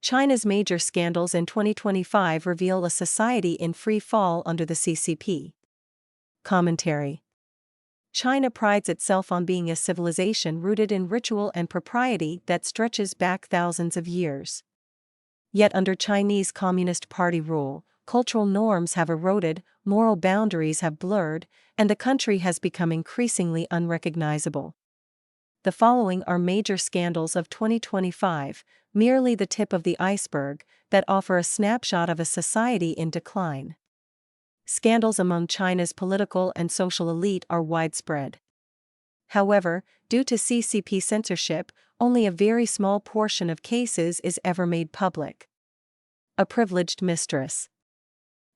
China's major scandals in 2025 reveal a society in free fall under the CCP. Commentary. China prides itself on being a civilization rooted in ritual and propriety that stretches back thousands of years. Yet under Chinese Communist Party rule, cultural norms have eroded, moral boundaries have blurred, and the country has become increasingly unrecognizable. The following are major scandals of 2025, merely the tip of the iceberg, that offer a snapshot of a society in decline. Scandals among China's political and social elite are widespread. However, due to CCP censorship, only a very small portion of cases is ever made public. A privileged mistress.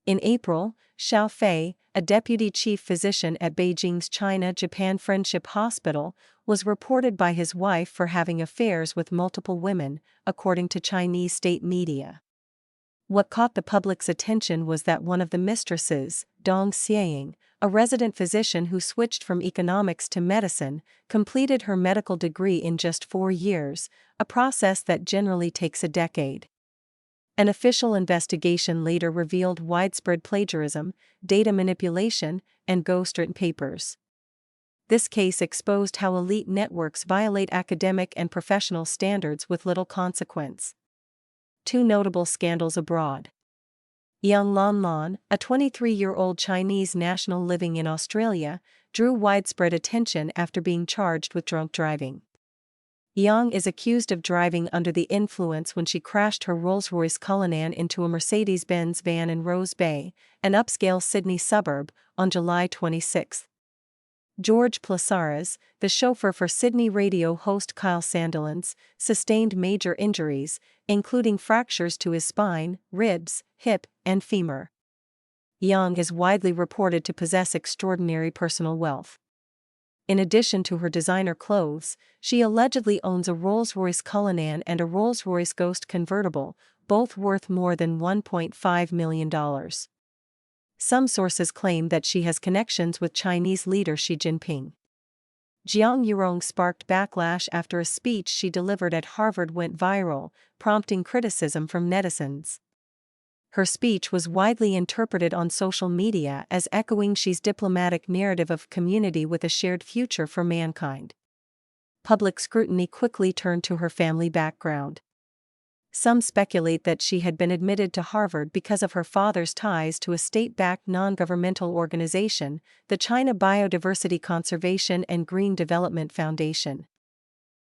In April, Xiao Fei, a deputy chief physician at Beijing's China-Japan Friendship Hospital, was reported by his wife for having affairs with multiple women, according to Chinese state media. What caught the public's attention was that one of the mistresses, Dong Xiang, a resident physician who switched from economics to medicine, completed her medical degree in just 4 years, a process that generally takes a decade. An official investigation later revealed widespread plagiarism, data manipulation, and ghostwritten papers. This case exposed how elite networks violate academic and professional standards with little consequence. 2 notable scandals abroad. Yang Lanlan, a 23-year-old Chinese national living in Australia, drew widespread attention after being charged with drunk driving. Yang is accused of driving under the influence when she crashed her Rolls-Royce Cullinan into a Mercedes-Benz van in Rose Bay, an upscale Sydney suburb, on July 26. George Plasaras, the chauffeur for Sydney radio host Kyle Sandilands, sustained major injuries, including fractures to his spine, ribs, hip, and femur. Yang is widely reported to possess extraordinary personal wealth. In addition to her designer clothes, she allegedly owns a Rolls-Royce Cullinan and a Rolls-Royce Ghost convertible, both worth more than $1.5 million. Some sources claim that she has connections with Chinese leader Xi Jinping. Jiang Yurong sparked backlash after a speech she delivered at Harvard went viral, prompting criticism from netizens. Her speech was widely interpreted on social media as echoing Xi's diplomatic narrative of community with a shared future for mankind. Public scrutiny quickly turned to her family background. Some speculate that she had been admitted to Harvard because of her father's ties to a state-backed non-governmental organization, the China Biodiversity Conservation and Green Development Foundation.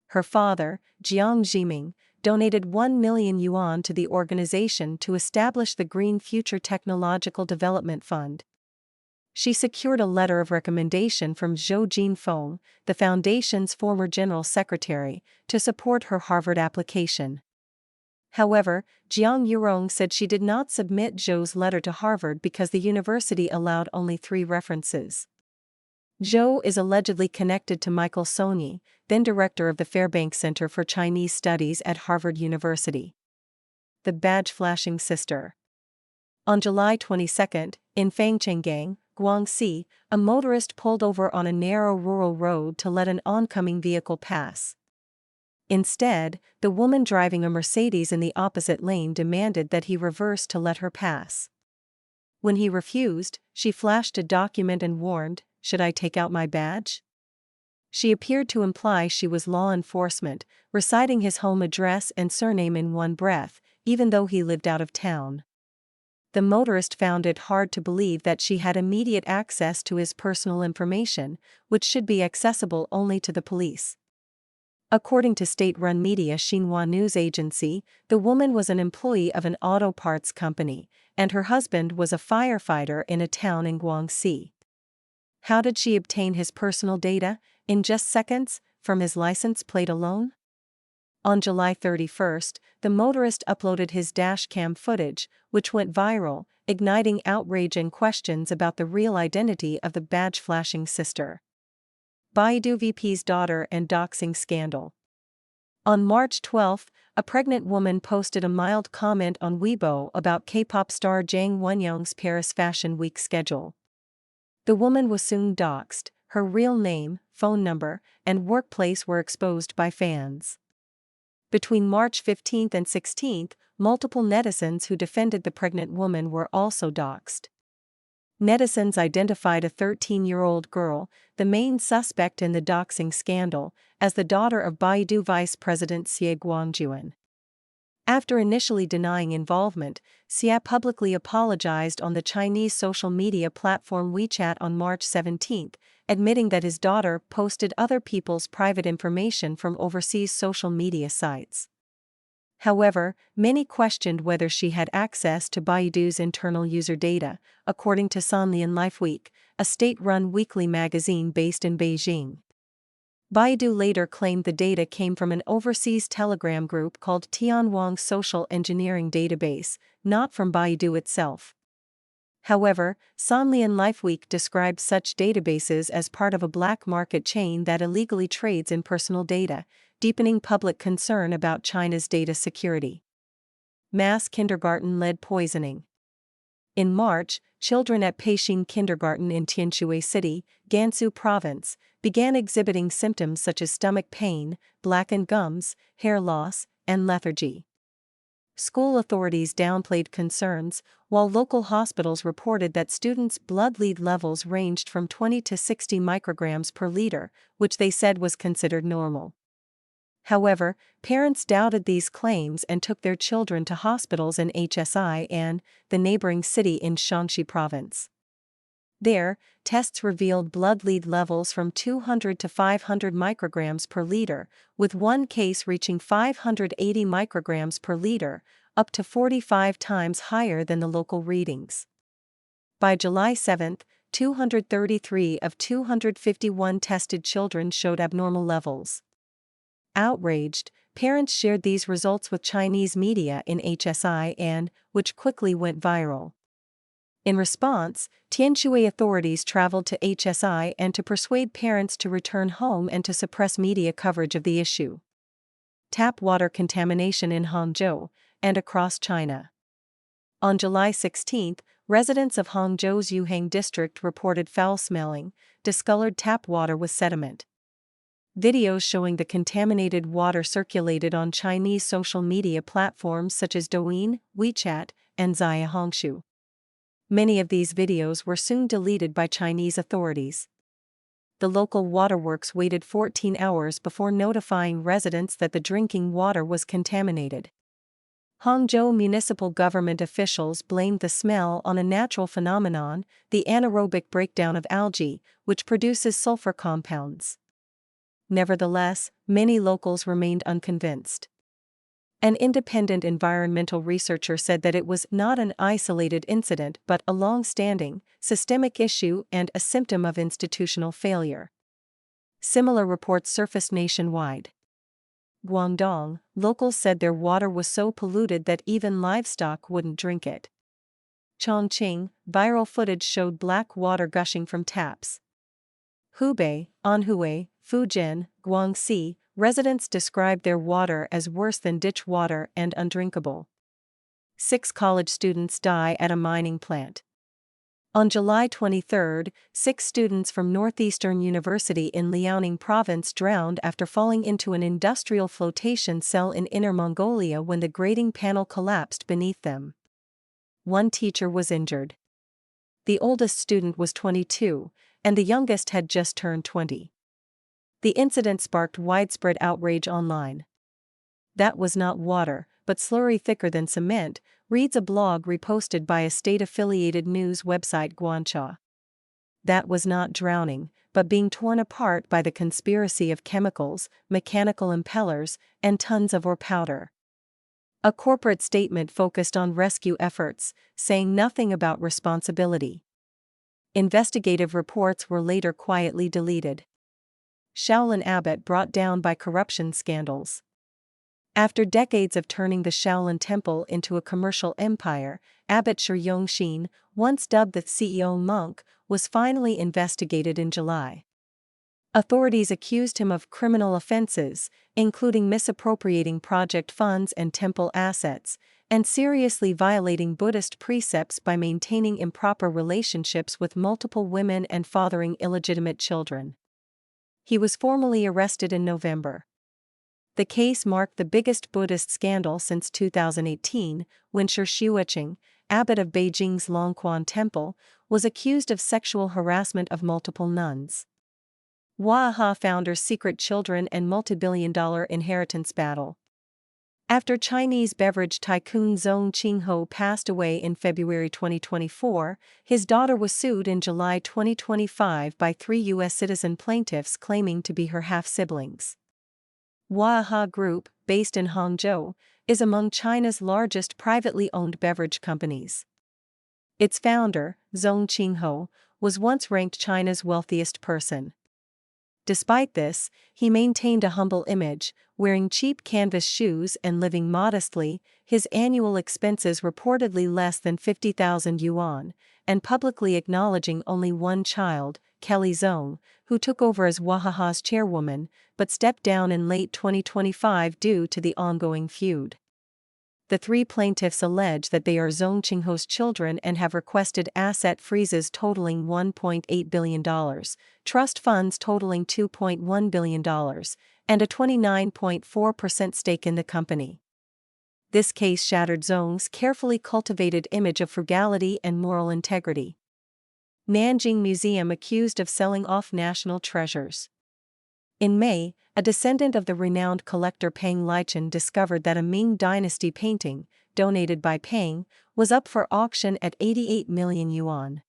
Her father, Jiang Zemin, donated 1 million yuan to the organization to establish the Green Future Technological Development Fund. She secured a letter of recommendation from Zhou Jinfeng, the foundation's former general secretary, to support her Harvard application. However, Jiang Yurong said she did not submit Zhou's letter to Harvard because the university allowed only 3 references. Zhou is allegedly connected to Michael Sony, then director of the Fairbanks Center for Chinese Studies at Harvard University. The badge-flashing sister. On July 22, in Fangchenggang, Guangxi, a motorist pulled over on a narrow rural road to let an oncoming vehicle pass. Instead, the woman driving a Mercedes in the opposite lane demanded that he reverse to let her pass. When he refused, she flashed a document and warned, "Should I take out my badge?" She appeared to imply she was law enforcement, reciting his home address and surname in one breath, even though he lived out of town. The motorist found it hard to believe that she had immediate access to his personal information, which should be accessible only to the police. According to state-run media Xinhua News Agency, the woman was an employee of an auto parts company, and her husband was a firefighter in a town in Guangxi. How did she obtain his personal data, in just seconds, from his license plate alone? On July 31, the motorist uploaded his dashcam footage, which went viral, igniting outrage and questions about the real identity of the badge-flashing sister. Baidu VP's daughter and doxing scandal. On March 12, a pregnant woman posted a mild comment on Weibo about K-pop star Zhang Wenyang's Paris Fashion Week schedule. The woman was soon doxed, her real name, phone number, and workplace were exposed by fans. Between March 15 and 16, multiple netizens who defended the pregnant woman were also doxxed. Netizens identified a 13-year-old girl, the main suspect in the doxing scandal, as the daughter of Baidu Vice President Xie Guangjuan. After initially denying involvement, Xie publicly apologized on the Chinese social media platform WeChat on March 17, admitting that his daughter posted other people's private information from overseas social media sites. However, many questioned whether she had access to Baidu's internal user data, according to Sanlian Lifeweek, a state-run weekly magazine based in Beijing. Baidu later claimed the data came from an overseas Telegram group called Tianwang Social Engineering Database, not from Baidu itself. However, Sanlian Lifeweek described such databases as part of a black market chain that illegally trades in personal data, deepening public concern about China's data security. Mass kindergarten lead poisoning. In March, children at Peixin Kindergarten in Tianshui City, Gansu Province, began exhibiting symptoms such as stomach pain, blackened gums, hair loss, and lethargy. School authorities downplayed concerns, while local hospitals reported that students' blood lead levels ranged from 20 to 60 micrograms per liter, which they said was considered normal. However, parents doubted these claims and took their children to hospitals in HSI and the neighboring city in Shanxi Province. There, tests revealed blood lead levels from 200 to 500 micrograms per liter, with one case reaching 580 micrograms per liter, up to 45 times higher than the local readings. By July 7, 233 of 251 tested children showed abnormal levels. Outraged, parents shared these results with Chinese media in HSI and, which quickly went viral. In response, Tianshui authorities traveled to HSI and to persuade parents to return home and to suppress media coverage of the issue. Tap water contamination in Hangzhou and across China. On July 16, residents of Hangzhou's Yuhang district reported foul-smelling, discolored tap water with sediment. Videos showing the contaminated water circulated on Chinese social media platforms such as Douyin, WeChat, and Zaya Hongshu. Many of these videos were soon deleted by Chinese authorities. The local waterworks waited 14 hours before notifying residents that the drinking water was contaminated. Hangzhou municipal government officials blamed the smell on a natural phenomenon, the anaerobic breakdown of algae, which produces sulfur compounds. Nevertheless, many locals remained unconvinced. An independent environmental researcher said that it was not an isolated incident but a long-standing, systemic issue and a symptom of institutional failure. Similar reports surfaced nationwide. Guangdong, locals said their water was so polluted that even livestock wouldn't drink it. Chongqing, viral footage showed black water gushing from taps. Hubei, Anhui, Fujian, Guangxi, residents described their water as worse than ditch water and undrinkable. 6 college students die at a mining plant. On July 23, 6 students from Northeastern University in Liaoning Province drowned after falling into an industrial flotation cell in Inner Mongolia when the grating panel collapsed beneath them. One teacher was injured. The oldest student was 22, and the youngest had just turned 20. The incident sparked widespread outrage online. "That was not water, but slurry thicker than cement," reads a blog reposted by a state-affiliated news website Guanxia. "That was not drowning, but being torn apart by the conspiracy of chemicals, mechanical impellers, and tons of ore powder." A corporate statement focused on rescue efforts, saying nothing about responsibility. Investigative reports were later quietly deleted. Shaolin abbot brought down by corruption scandals. After decades of turning the Shaolin Temple into a commercial empire, Abbot Shi Yongxin, once dubbed the CEO monk, was finally investigated in July. Authorities accused him of criminal offenses, including misappropriating project funds and temple assets, and seriously violating Buddhist precepts by maintaining improper relationships with multiple women and fathering illegitimate children. He was formally arrested in November. The case marked the biggest Buddhist scandal since 2018, when Shi Xueqing, abbot of Beijing's Longquan Temple, was accused of sexual harassment of multiple nuns. Waha founder's secret children and multi-billion-dollar inheritance battle. After Chinese beverage tycoon Zhong Qingho passed away in February 2024, his daughter was sued in July 2025 by 3 U.S. citizen plaintiffs claiming to be her half-siblings. Waha Group, based in Hangzhou, is among China's largest privately owned beverage companies. Its founder, Zhong Qingho, was once ranked China's wealthiest person. Despite this, he maintained a humble image, wearing cheap canvas shoes and living modestly, his annual expenses reportedly less than 50,000 yuan, and publicly acknowledging only one child, Kelly Zhong, who took over as Wahaha's chairwoman, but stepped down in late 2025 due to the ongoing feud. The 3 plaintiffs allege that they are Zhong Qingho's children and have requested asset freezes totaling $1.8 billion, trust funds totaling $2.1 billion, and a 29.4% stake in the company. This case shattered Zhong's carefully cultivated image of frugality and moral integrity. Nanjing Museum accused of selling off national treasures. In May, a descendant of the renowned collector Peng Lichen discovered that a Ming Dynasty painting, donated by Peng, was up for auction at 88 million yuan.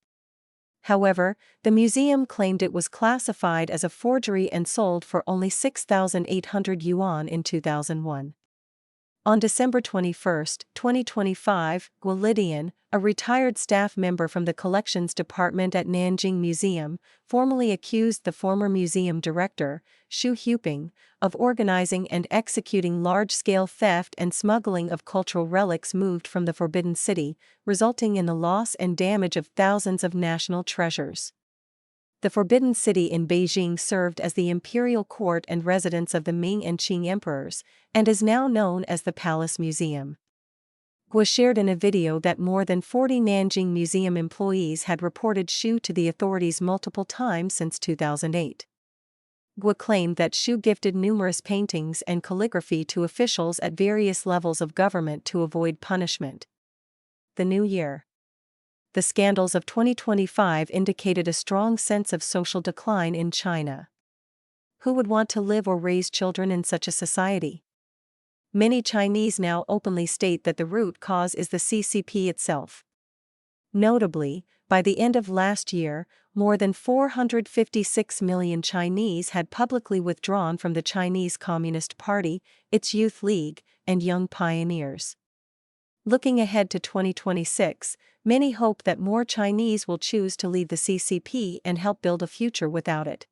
However, the museum claimed it was classified as a forgery and sold for only 6,800 yuan in 2001. On December 21, 2025, Guo Lidian, a retired staff member from the collections department at Nanjing Museum, formally accused the former museum director, Xu Huping, of organizing and executing large-scale theft and smuggling of cultural relics moved from the Forbidden City, resulting in the loss and damage of thousands of national treasures. The Forbidden City in Beijing served as the imperial court and residence of the Ming and Qing emperors, and is now known as the Palace Museum. Guo shared in a video that more than 40 Nanjing Museum employees had reported Xu to the authorities multiple times since 2008. Guo claimed that Xu gifted numerous paintings and calligraphy to officials at various levels of government to avoid punishment. The New Year. The scandals of 2025 indicated a strong sense of social decline in China. Who would want to live or raise children in such a society? Many Chinese now openly state that the root cause is the CCP itself. Notably, by the end of last year, more than 456 million Chinese had publicly withdrawn from the Chinese Communist Party, its Youth League, and Young Pioneers. Looking ahead to 2026, many hope that more Chinese will choose to leave the CCP and help build a future without it.